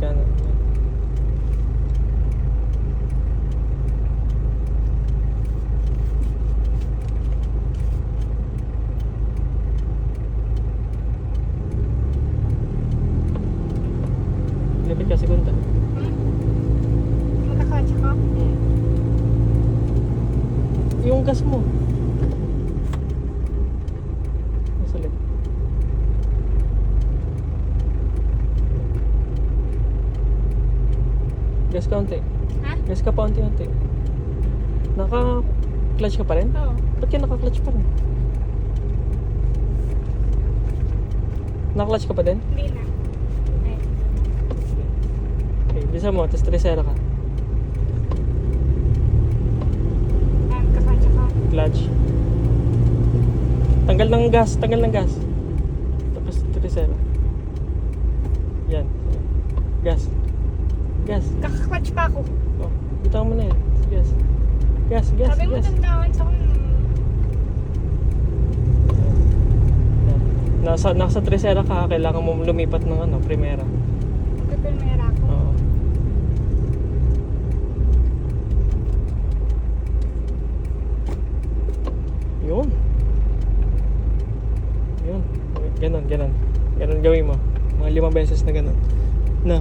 kaliwat kanan. Lipit ka segunda. Magkakatsa ko? Yung gas mo. Masalit. Gas ka unti. Ha? Gas ka pa unti-unti. Naka-clutch ka pa rin? Oo. Ba't ka naka-clutch pa rin? Naka-clutch ka pa din? Hindi na. Ay. Okay, bisa mo, tapos tresera ka. Magkakatsa ko. Clutch. Tanggal ng gas, tanggal ng gas. Tapos tresera. Yan. Gas. Gas. Kakakatsa pa ako. Oh, bitaw mo na yan. Gas. Gas, gas, Sabi mo gas. tandaan sa kung... Yan. Nasa tresera ka, kailangan mo lumipat ng primera. Magpipilmera ako. Oo. Yun. Yun. Ganon, ganon. Ganon gawin mo. Mga 5 beses na ganon. Na.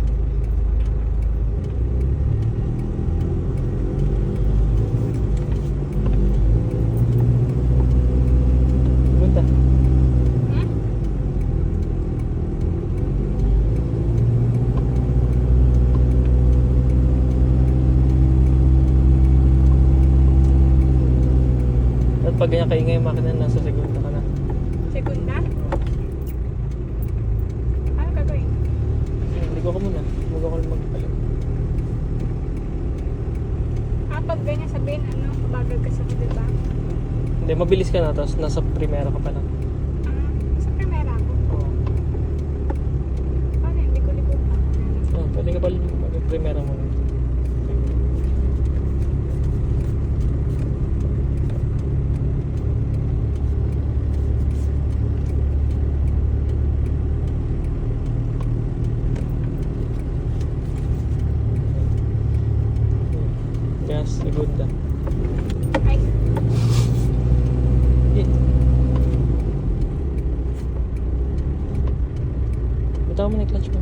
Punta. Hmm? At pag ganyan kaingay yung makina, nasa segunda ka na. Segunda? Ano gagawin? Ligo ka muna. Ligo ka magpalit. Pag ganyan sabihin, bagal ka sa diba? Hindi, mabilis ka na, tapos nasa primera ka pa na. Sa primera ako. Oo. Paano? Hindi ko likod pa. Oh, pwede ka pa mag-primera muna. Gas, segunda. Ay, Eh. Bitaw mo na yung clutch mo.